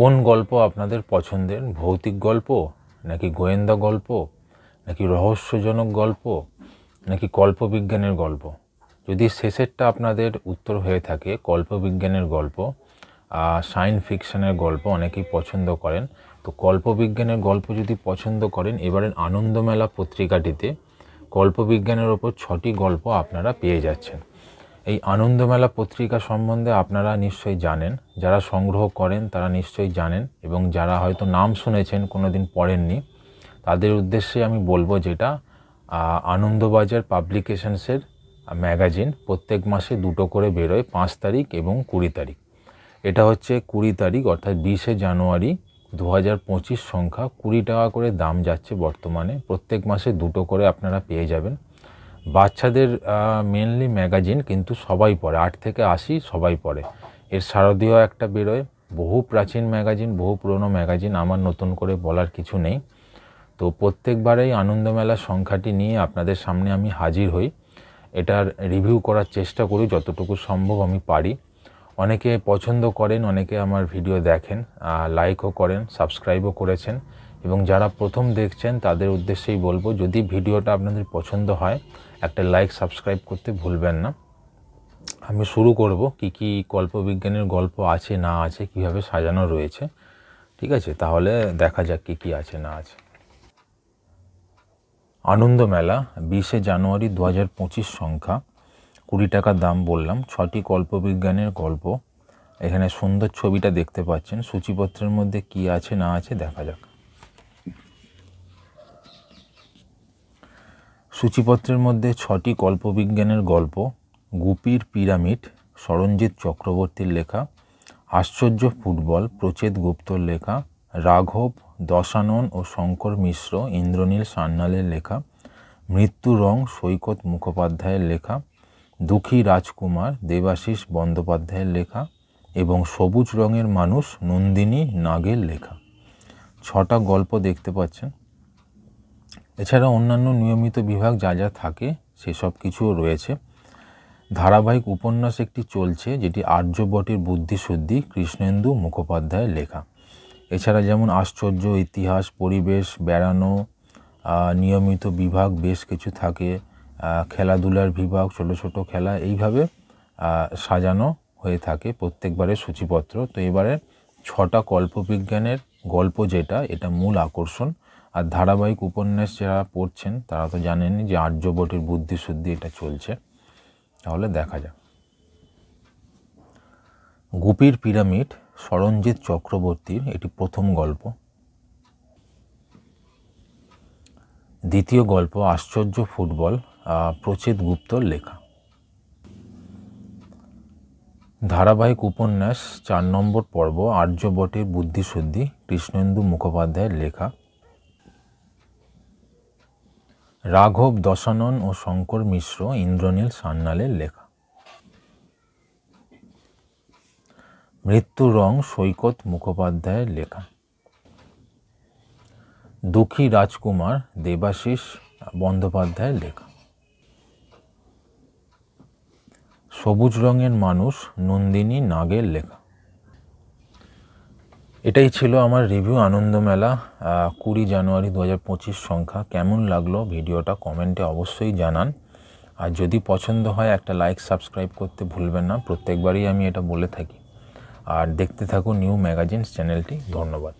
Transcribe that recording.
কোন গল্প আপনাদের পছন্দের? ভৌতিক গল্প, নাকি গোয়েন্দা গল্প, নাকি রহস্যজনক গল্প, নাকি কল্পবিজ্ঞানের গল্প? যদি শেষেরটা আপনাদের উত্তর হয়ে থাকে কল্পবিজ্ঞানের গল্প, সায়েন্স ফিকশনের গল্প অনেকেই পছন্দ করেন, তো কল্পবিজ্ঞানের গল্প যদি পছন্দ করেন, এবারের আনন্দমেলা পত্রিকাটিতে কল্পবিজ্ঞানের ওপর 6টি গল্প আপনারা পেয়ে যাচ্ছেন। এই আনন্দমেলা পত্রিকা সম্বন্ধে আপনারা নিশ্চয়ই জানেন, যারা সংগ্রহ করেন তারা নিশ্চয়ই জানেন, এবং যারা হয়তো নাম শুনেছেন কোনো দিন পড়েননি তাদের উদ্দেশ্যে আমি বলবো, যেটা আনন্দবাজার পাবলিকেশনসের ম্যাগাজিন প্রত্যেক মাসে 2টো করে বেরোয়, 5 তারিখ এবং 20 তারিখ। এটা হচ্ছে 20 তারিখ অর্থাৎ 20শে জানুয়ারি 2025 সংখ্যা। 20 টাকা করে দাম যাচ্ছে বর্তমানে। প্রত্যেক মাসে 2টো করে আপনারা পেয়ে যাবেন। বাচ্চাদের মেনলি ম্যাগাজিন, কিন্তু সবাই পড়ে, 8 থেকে 80 সবাই পড়ে। এর শারদীয় একটা বেরোয়, বহু প্রাচীন ম্যাগাজিন, বহু পুরনো ম্যাগাজিন, আমার নতুন করে বলার কিছু নেই। তো প্রত্যেকবারেই আনন্দমেলার সংখ্যাটি নিয়ে আপনাদের সামনে আমি হাজির হই, এটার রিভিউ করার চেষ্টা করি যতটুকু সম্ভব আমি পারি। অনেকে পছন্দ করেন, অনেকে আমার ভিডিও দেখেন, লাইকও করেন, সাবস্ক্রাইবও করেছেন, এবং যারা প্রথম দেখছেন তাদের উদ্দেশ্যেই বলবো, যদি ভিডিওটা আপনাদের পছন্দ হয় একটা লাইক সাবস্ক্রাইব করতে ভুলবেন না। আমি শুরু করব কি কি কল্পবিজ্ঞানের গল্প আছে না আছে, কিভাবে সাজানো রয়েছে। ঠিক আছে, তাহলে দেখা যাক কি কি আছে না আছে। আনন্দমেলা 20শে জানুয়ারি 2025 সংখ্যা, 20 টাকা দাম বললাম। 6টি কল্পবিজ্ঞানের গল্প। এখানে সুন্দর ছবিটা দেখতে পাচ্ছেন। সূচিপত্রের মধ্যে কি আছে না আছে দেখা যাক। সূচিপত্রের মধ্যে 6টি কল্পবিজ্ঞানের গল্প: গুপির পিরামিড, সরঞ্জিৎ চক্রবর্তীর লেখা; আশ্চর্য ফুটবল, প্রচেত গুপ্তর লেখা; রাঘব, দশানন ও শঙ্কর মিশ্র, ইন্দ্রনীল সান্যালের লেখা; মৃত্যু রং, সৈকত মুখোপাধ্যায়ের লেখা; দুঃখী রাজকুমার, দেবাশিস বন্দ্যোপাধ্যায়ের লেখা; এবং সবুজ রঙের মানুষ, নন্দিনী নাগের লেখা। 6টা গল্প দেখতে পাচ্ছেন। এছাড়া অন্যান্য নিয়মিত বিভাগ যা যা থাকে সেসব কিছুও রয়েছে। ধারাবাহিক উপন্যাস একটি চলছে, যেটি আর্যভট্টের বুদ্ধিশুদ্ধি, কৃষ্ণেন্দু মুখোপাধ্যায়ের লেখা। এছাড়া যেমন আশ্চর্য, ইতিহাস, পরিবেশ, বেড়ানো, নিয়মিত বিভাগ বেশ কিছু থাকে, খেলাধুলার বিভাগ, ছোট ছোট খেলা, এইভাবে সাজানো হয়ে থাকে প্রত্যেকবারের সূচিপত্র। তো এবারে 6টা কল্পবিজ্ঞানের গল্প, যেটা এটা মূল আকর্ষণ। আর ধারাবাহিক উপন্যাস যারা পড়ছেন তারা তো জানেনই যে আর্যভট্টের বুদ্ধিশুদ্ধি এটা চলছে। তাহলে দেখা যাক। গুপির পিরামিড, সরঞ্জিৎ চক্রবর্তীর, এটি প্রথম গল্প। দ্বিতীয় গল্প আশ্চর্য ফুটবল, প্রচেত গুপ্তর লেখা। ধারাবাহিক উপন্যাস 4 নম্বর পর্ব, আর্যভট্টের বুদ্ধিশুদ্ধি, কৃষ্ণেন্দু মুখোপাধ্যায়ের লেখা। রাঘব, দশানন ও শঙ্কর মিশ্র, ইন্দ্রনীল সান্যালের লেখা। মৃত্যু রং, সৈকত মুখোপাধ্যায়ের লেখা। দুঃখী রাজকুমার, দেবাশিস বন্দ্যোপাধ্যায়ের লেখা। সবুজ রঙের মানুষ, নন্দিনী নাগের লেখা। এটাই ছিল আমার রিভিউ আনন্দমেলা 20 জানুয়ারি 2025 সংখ্যা। কেমন লাগলো ভিডিওটা কমেন্টে অবশ্যই জানান। আর যদি পছন্দ হয় একটা লাইক সাবস্ক্রাইব করতে ভুলবেন না, প্রত্যেকবারই আমি এটা বলে থাকি। আর দেখতে থাকুন নিউ ম্যাগাজিনস চ্যানেলটি। ধন্যবাদ।